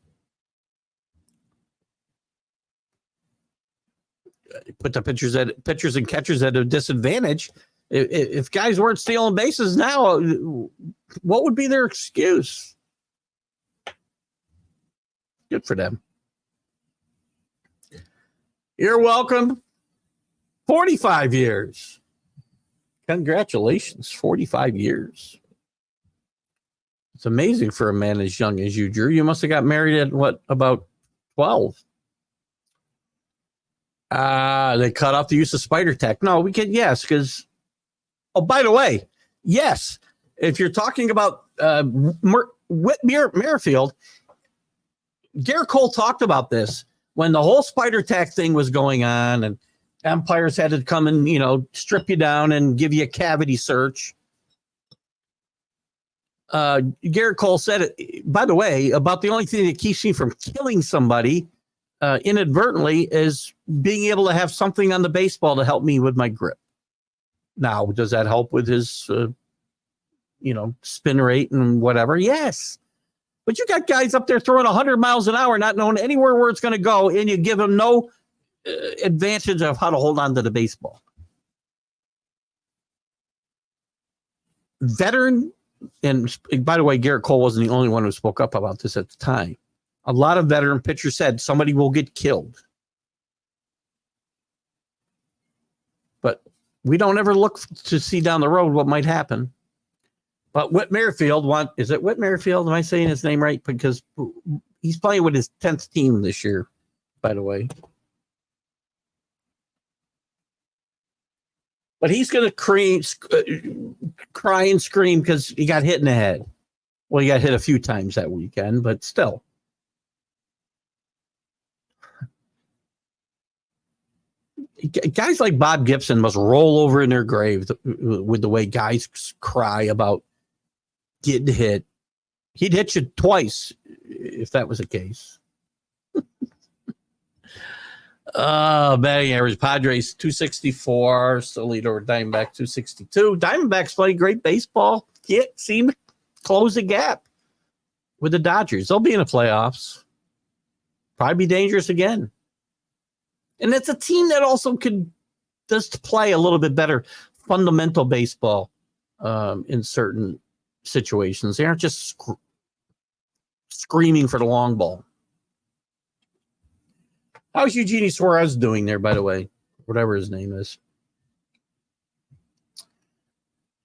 Put the pitchers and catchers at a disadvantage. If guys weren't stealing bases now, what would be their excuse? Good for them. You're welcome. 45 years. Congratulations. 45 years. It's amazing for a man as young as you, Drew. You must have got married at what, about 12? They cut off the use of spider tech. No, we can, yes, because, oh, by the way, yes, if you're talking about Whit Merrifield, Garrett Cole talked about this when the whole spider tack thing was going on and umpires had to come and, strip you down and give you a cavity search. Garrett Cole said it, by the way, about the only thing that keeps me from killing somebody inadvertently is being able to have something on the baseball to help me with my grip. Now, does that help with his, spin rate and whatever? Yes. But you got guys up there throwing 100 miles an hour, not knowing anywhere where it's going to go, and you give them no advantage of how to hold on to the baseball. Veteran, and by the way, Garrett Cole wasn't the only one who spoke up about this at the time. A lot of veteran pitchers said somebody will get killed. But we don't ever look to see down the road what might happen. But Whit Merrifield is it Whit Merrifield? Am I saying his name right? Because he's playing with his 10th team this year, by the way. But he's going to cry and scream because he got hit in the head. Well, he got hit a few times that weekend, but still. Guys like Bob Gibson must roll over in their grave with the way guys cry about getting hit. He'd hit you twice if that was the case. Batting average, Padres 264, still lead over Diamondback 262. Diamondbacks play great baseball. Can't seem to close the gap with the Dodgers. They'll be in the playoffs. Probably be dangerous again. And it's a team that also could just play a little bit better fundamental baseball in certain situations. They aren't just screaming for the long ball. How's Eugenie Suarez doing there, by the way? Whatever his name is.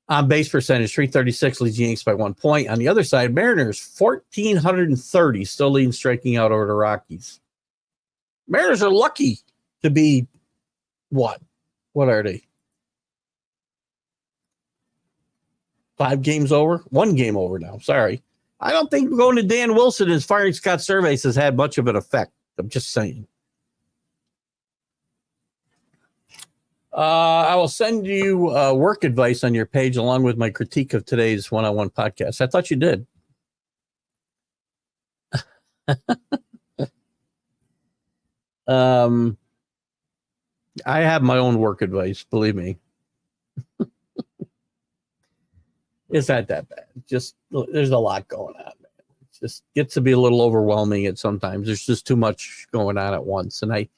On base percentage, 336 leads Yankees by 1 point. On the other side, Mariners, 1,430, still leading striking out over the Rockies. Mariners are lucky to be what? What are they? 5 games over? 1 game over now. Sorry. I don't think going to Dan Wilson and firing Scott Servais has had much of an effect. I'm just saying. I will send you work advice on your page along with my critique of today's one-on-one podcast. I thought you did. I have my own work advice, believe me. It's not that bad. Just there's a lot going on, man. It just gets to be a little overwhelming at sometimes. There's just too much going on at once. And I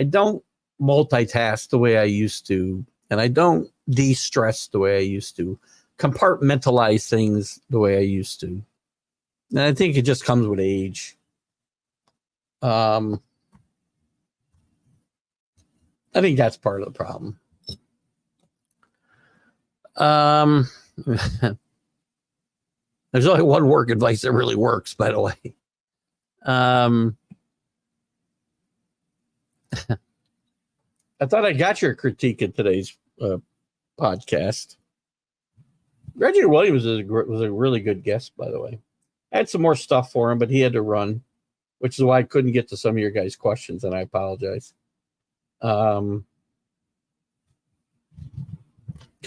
don't multitask the way I used to, and I don't de-stress the way I used to, compartmentalize things the way I used to. And I think it just comes with age. I think that's part of the problem. There's only one work advice that really works, by the way. I thought I got your critique in today's podcast. Reggie Williams was a really good guest, by the way. I had some more stuff for him, but he had to run, which is why I couldn't get to some of your guys' questions, and I apologize. Because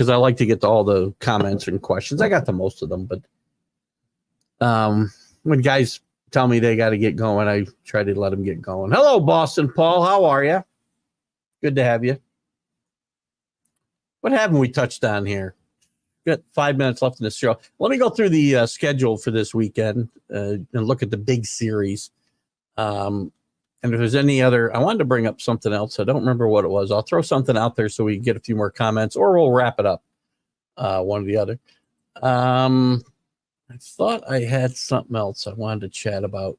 I like to get to all the comments and questions. I got to most of them, but When guys tell me they got to get going, I try to let them get going. Hello, Boston Paul. How are you? Good to have you. What haven't we touched on here? Got 5 minutes left in this show. Let me go through the schedule for this weekend and look at the big series. And if there's any other, I wanted to bring up something else. I don't remember what it was. I'll throw something out there so we can get a few more comments, or we'll wrap it up, one or the other. I thought I had something else I wanted to chat about,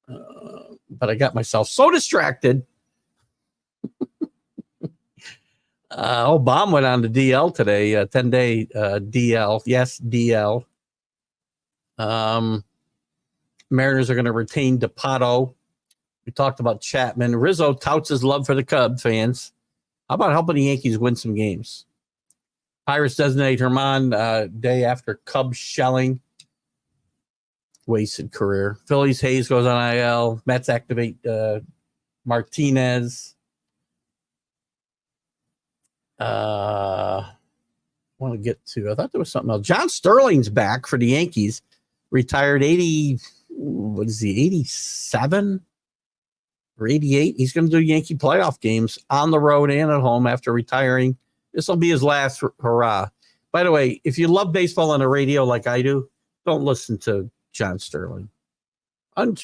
but I got myself so distracted. Obama went on the DL today, 10-day DL. Yes, DL. Mariners are going to retain DePato. We talked about Chapman. Rizzo touts his love for the Cub fans. How about helping the Yankees win some games? Pirates designate Herman day after Cubs shelling. Wasted career. Phillies, Hayes goes on IL. Mets activate Martinez. I want to get to, I thought there was something else. John Sterling's back for the Yankees. Retired 80, what is he, 87 or 88? He's going to do Yankee playoff games on the road and at home after retiring. This will be his last hurrah. By the way, if you love baseball on the radio like I do, don't listen to John Sterling. I'm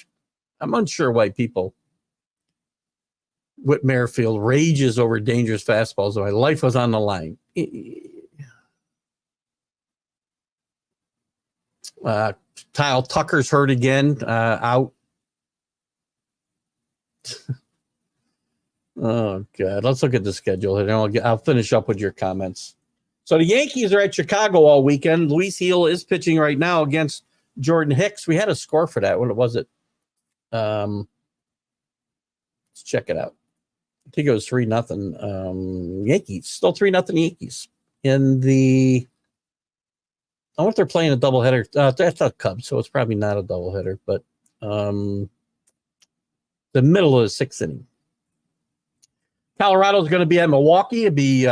unsure why people. Whit Merrifield rages over dangerous fastballs. My life was on the line. Kyle Tucker's hurt again, out. Oh, God. Let's look at the schedule and I'll finish up with your comments. So the Yankees are at Chicago all weekend. Luis Gil is pitching right now against Jordan Hicks. We had a score for that. What was it? Let's check it out. I think it was 3-0. Yankees. Still 3-0 Yankees. In the, I wonder if they're playing a doubleheader. That's not Cubs, so it's probably not a doubleheader, but the middle of the sixth inning. Colorado's going to be at Milwaukee. It'll be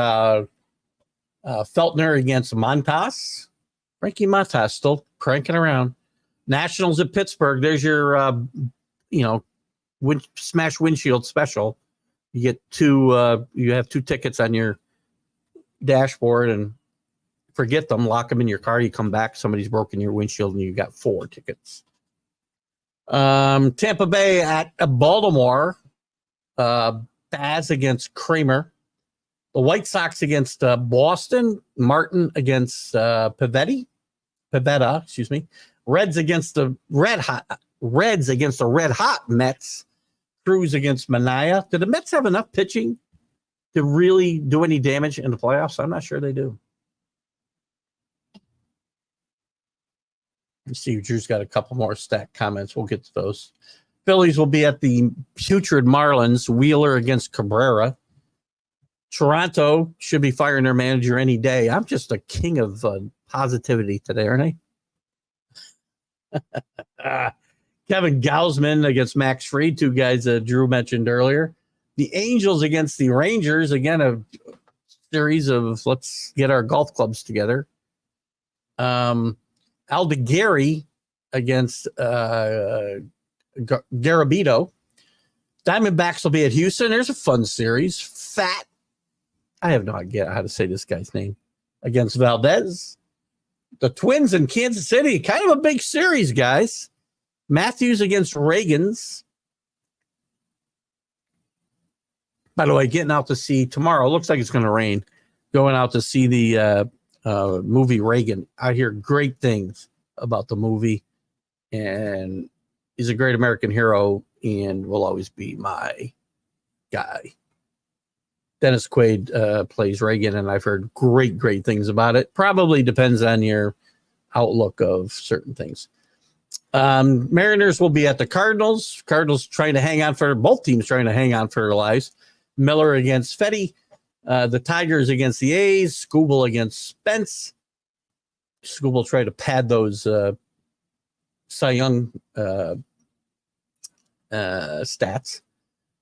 Feltner against Montas. Frankie Montas still cranking around. Nationals at Pittsburgh. There's your, smash windshield special. You get you have 2 tickets on your dashboard and forget them, lock them in your car. You come back, somebody's broken your windshield and you got 4 tickets. Tampa Bay at Baltimore. Baz against Kramer. The White Sox against Boston. Martin against Pivetta, excuse me. Reds against the Red Hot Mets. Cruz against Manaea. Did the Mets have enough pitching to really do any damage in the playoffs? I'm not sure they do. Let's see. Drew's got a couple more stack comments. We'll get to those. Phillies will be at the putrid Marlins. Wheeler against Cabrera. Toronto should be firing their manager any day. I'm just a king of positivity today, aren't I? Kevin Gausman against Max Fried, 2 guys that Drew mentioned earlier. The Angels against the Rangers, again, a series of let's get our golf clubs together. Aldegari against Garabito. Diamondbacks will be at Houston. There's a fun series. Fat. I have no idea how to say this guy's name. Against Valdez. The Twins in Kansas City. Kind of a big series, guys. Matthews against Reagans. By the way, getting out to see tomorrow. Looks like it's going to rain. Going out to see the movie Reagan. I hear great things about the movie. And he's a great American hero and will always be my guy. Dennis Quaid plays Reagan, and I've heard great things about it. Probably depends on your outlook of certain things. Mariners will be at the Cardinals. Cardinals trying to hang on for, both teams trying to hang on for their lives. Miller against Fetty. The Tigers against the A's. Skubal against Spence. Skubal try to pad those Cy Young stats.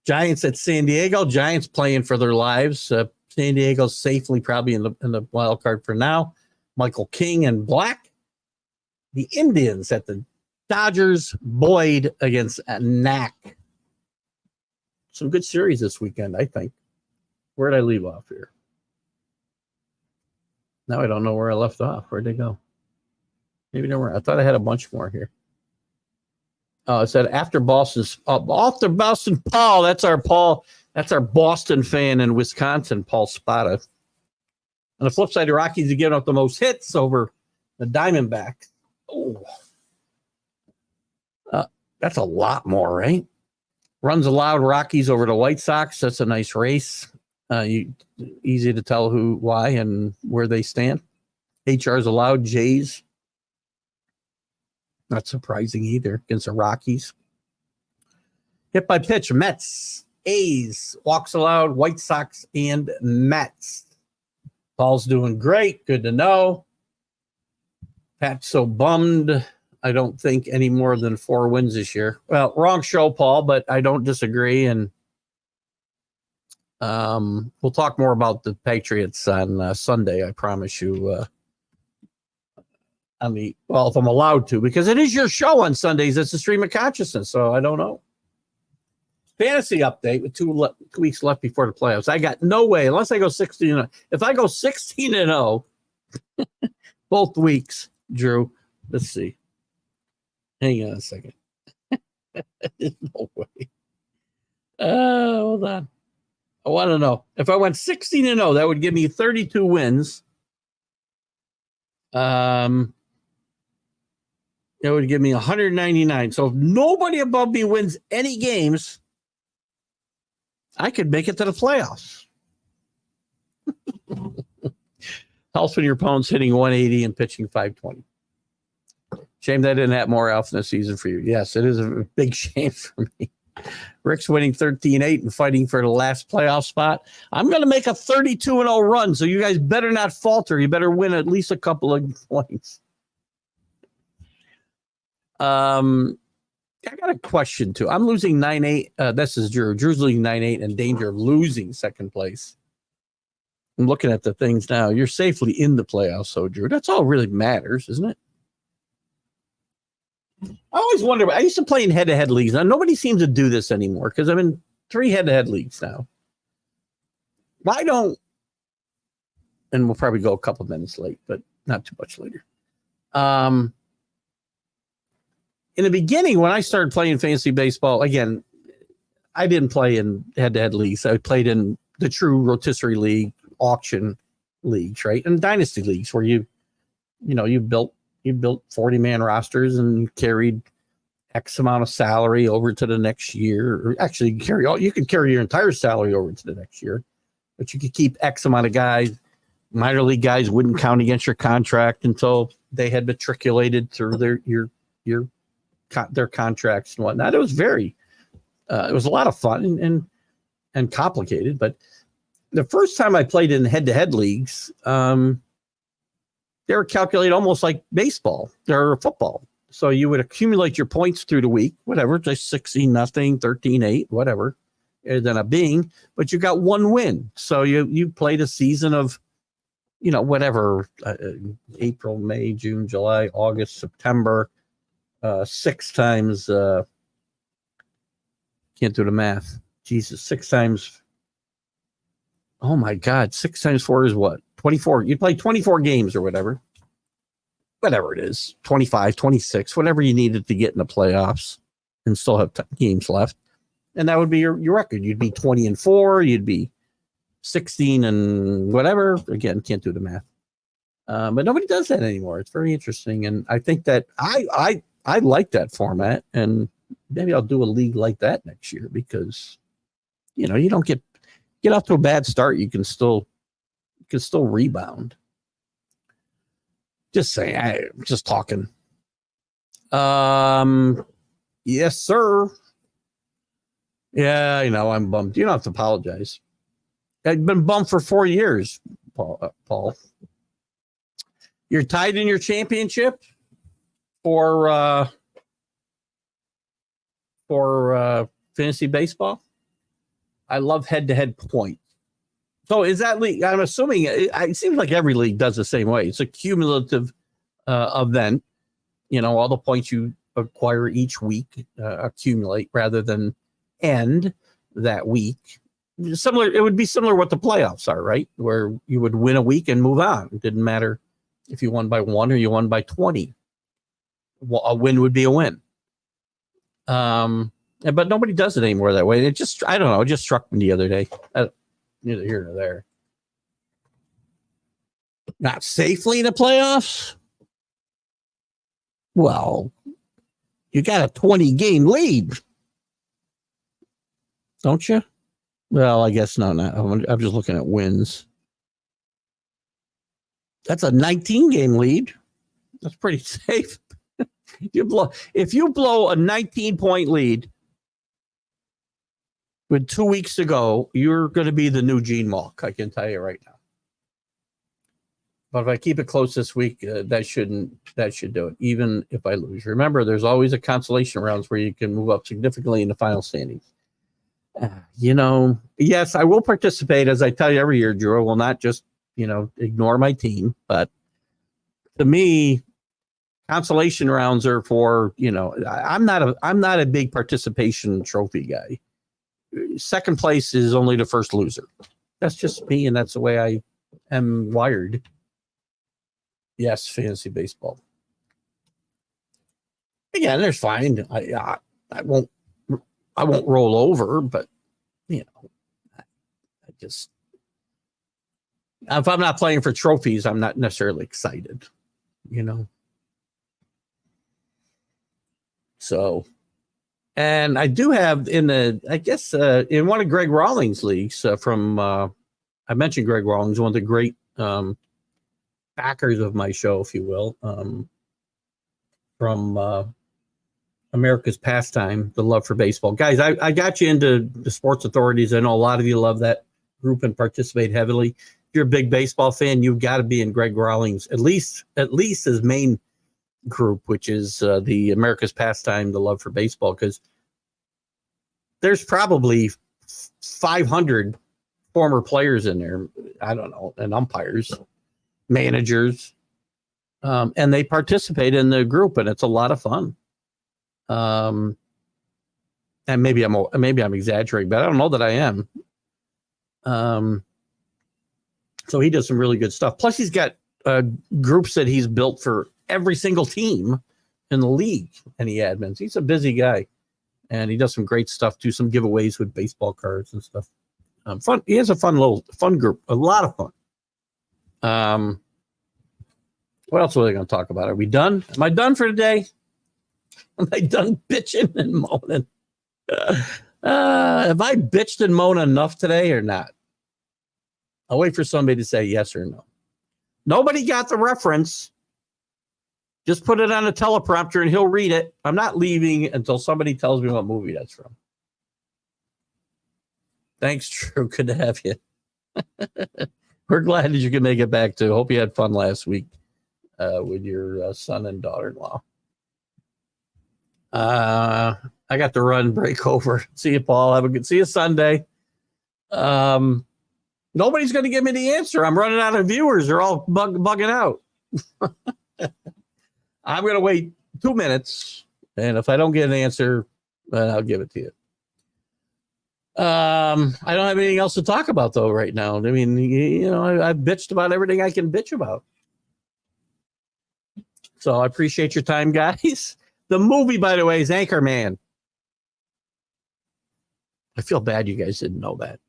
Giants at San Diego. Giants playing for their lives. San Diego's safely probably in the wild card for now. Michael King and Black. The Indians at the Dodgers. Boyd against Knack. Some good series this weekend, I think. Where did I leave off here? Now I don't know where I left off. Where'd they go? Maybe they were. I thought I had a bunch more here. It said after Boston Paul. That's our Paul. That's our Boston fan in Wisconsin, Paul Spada. On the flip side, the Rockies are giving up the most hits over the Diamondbacks. Oh, that's a lot more, right? Runs allowed, Rockies over the White Sox. That's a nice race. Easy to tell why, and where they stand. HR's allowed, Jays. Not surprising either against the Rockies. Hit by pitch, Mets, A's, walks allowed, White Sox, and Mets. Paul's doing great. Good to know. Pat's so bummed. I don't think any more than 4 wins this year. Well, wrong show, Paul, but I don't disagree. And we'll talk more about the Patriots on Sunday, I promise you. If I'm allowed to, because it is your show on Sundays. It's a stream of consciousness, so I don't know. Fantasy update with 2 weeks left before the playoffs. I got no way, unless I go 16-0. If I go 16-0 both weeks, Drew, let's see. Hang on a second. There's no way. Hold on. I want to know. If I went 16-0, that would give me 32 wins. It would give me 199. So if nobody above me wins any games, I could make it to the playoffs. Helps when your opponent's hitting 180 and pitching 520. Shame that I didn't have more alpha in the season for you. Yes, it is a big shame for me. Rick's winning 13-8 and fighting for the last playoff spot. I'm going to make a 32-0 run, so you guys better not falter. You better win at least a couple of points. I got a question, too. I'm losing 9-8. This is Drew. Drew's losing 9-8 in danger of losing second place. I'm looking at the things now. You're safely in the playoffs, so Drew. That's all really matters, isn't it? I always wonder. I used to play in head-to-head leagues. Now, nobody seems to do this anymore because I'm in 3 head-to-head leagues now. Why don't, and we'll probably go a couple minutes late, but not too much later. In the beginning, when I started playing fantasy baseball, again, I didn't play in head-to-head leagues. I played in the true rotisserie league, auction leagues, right? And dynasty leagues where you built 40-man rosters and carried X amount of salary over to the next year. Or actually, you could carry your entire salary over to the next year, but you could keep X amount of guys. Minor league guys wouldn't count against your contract until they had matriculated through their contracts and whatnot. It was it was a lot of fun and complicated. But the first time I played in head-to-head leagues, they were calculated almost like baseball or football. So you would accumulate your points through the week, whatever, just 16-0, 13-8, whatever, it ended up being, but you got 1 win. So you played a season of, whatever, April, May, June, July, August, September, 6 times, can't do the math. Jesus, 6 times. Oh my God, 6 times 4 is what? 24. You play 24 games or whatever it is, 25, 26, whatever you needed to get in the playoffs and still have games left. And that would be your record. You'd be 20-4. You'd be 16 and whatever. Again, can't do the math. But nobody does that anymore. It's very interesting. And I think that I like that format, and maybe I'll do a league like that next year because, you don't get off to a bad start. You can still rebound. Just saying, I'm just talking. Yes, sir. Yeah, I'm bummed. You don't have to apologize. I've been bummed for 4 years, Paul. You're tied in your championship for fantasy baseball. I love head-to-head points. So is that league? I'm assuming it seems like every league does the same way. It's a cumulative event. all the points you acquire each week accumulate rather than end that week. It would be similar to what the playoffs are, right? Where you would win a week and move on. It didn't matter if you won by 1 or you won by 20. Well, a win would be a win. But nobody does it anymore that way. It just struck me the other day. Neither here nor there. Not safely in the playoffs? Well, you got a 20-game lead, don't you? Well, I guess no. I'm just looking at wins. That's a 19-game lead. That's pretty safe. If you blow a 19-point lead with 2 weeks to go, you're going to be the new Gene Malk. I can tell you right now. But if I keep it close this week, that should do it. Even if I lose, remember, there's always a consolation rounds where you can move up significantly in the final standings. Yes, I will participate, as I tell you every year, Drew. I will not just, ignore my team. But to me, consolation rounds are for, I'm not a big participation trophy guy. Second place is only the first loser. That's just me, and that's the way I am wired. Yes, fantasy baseball. Again, there's fine. I won't roll over, but I just, if I'm not playing for trophies, I'm not necessarily excited, So, and I do have in one of Greg Rawlings' leagues I mentioned Greg Rawlings, one of the great backers of my show, if you will, from America's Pastime, the love for baseball. Guys, I got you into the sports authorities. I know a lot of you love that group and participate heavily. If you're a big baseball fan, you've got to be in Greg Rawlings, at least his main group, which is the America's Pastime, the love for baseball, because there's probably 500 former players in there. I don't know, and umpires, managers, and they participate in the group, and it's a lot of fun. And maybe I'm exaggerating, but I don't know that I am. So he does some really good stuff. Plus, he's got groups that he's built for every single team in the league, and he admins. He's a busy guy, and he does some great stuff. Do some giveaways with baseball cards and stuff. Fun. He has a fun group. A lot of fun. What else are they going to talk about? Are we done? Am I done for today? Am I done bitching and moaning? Have I bitched and moaned enough today or not? I'll wait for somebody to say yes or no. Nobody got the reference. Just put it on a teleprompter and he'll read it. I'm not leaving until somebody tells me what movie that's from. Thanks, Drew. Good to have you. We're glad that you could make it back too. Hope you had fun last week with your son and daughter-in-law. I got to run, break over. See you, Paul. See you Sunday. Nobody's going to give me the answer. I'm running out of viewers. They're all bugging out. I'm going to wait 2 minutes, and if I don't get an answer, then I'll give it to you. I don't have anything else to talk about, though, right now. I mean, I've bitched about everything I can bitch about. So I appreciate your time, guys. The movie, by the way, is Anchorman. I feel bad you guys didn't know that.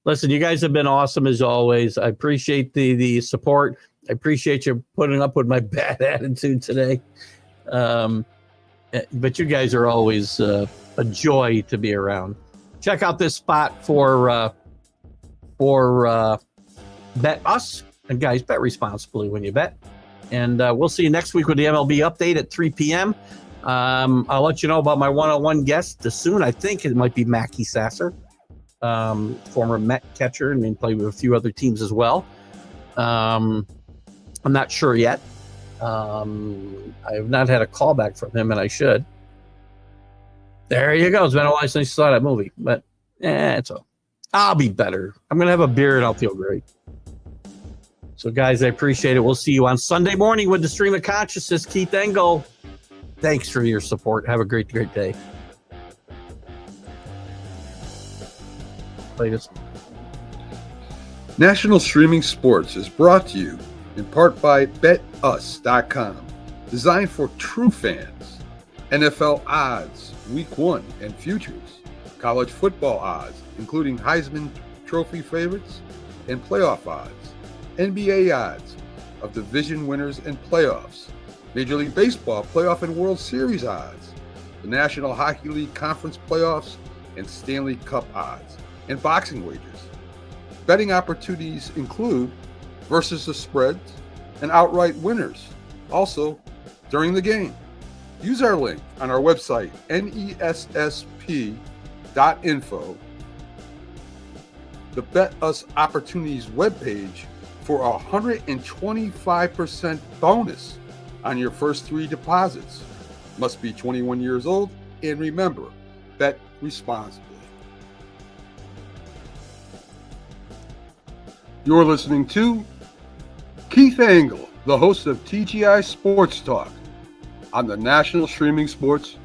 Listen, you guys have been awesome as always. I appreciate the support. I appreciate you putting up with my bad attitude today. But you guys are always a joy to be around. Check out this spot for Bet Us. And guys, bet responsibly when you bet. And we'll see you next week with the MLB update at 3 p.m. I'll let you know about my one-on-one guest soon. I think it might be Mackie Sasser, former Met catcher, and played with a few other teams as well. I'm not sure yet. I have not had a call back from him, and I should. There you go. It's been a while since I saw that movie, but it's all. I'll be better. I'm going to have a beer, and I'll feel great. So, guys, I appreciate it. We'll see you on Sunday morning with the Stream of Consciousness. Keith Engle, thanks for your support. Have a great, great day. Play this. National Streaming Sports is brought to you in part by BetUs.com, designed for true fans. NFL odds, Week 1 and futures, college football odds, including Heisman Trophy favorites and playoff odds, NBA odds of division winners and playoffs, Major League Baseball playoff and World Series odds, the National Hockey League Conference playoffs and Stanley Cup odds, and boxing wagers. Betting opportunities include versus the spreads and outright winners, also during the game. Use our link on our website, nessp.info, the Bet Us Opportunities webpage, for a 125% bonus on your first 3 deposits. Must be 21 years old, and remember, bet responsibly. You're listening to Keith Engle, the host of TGI Sports Talk on the National Streaming Sports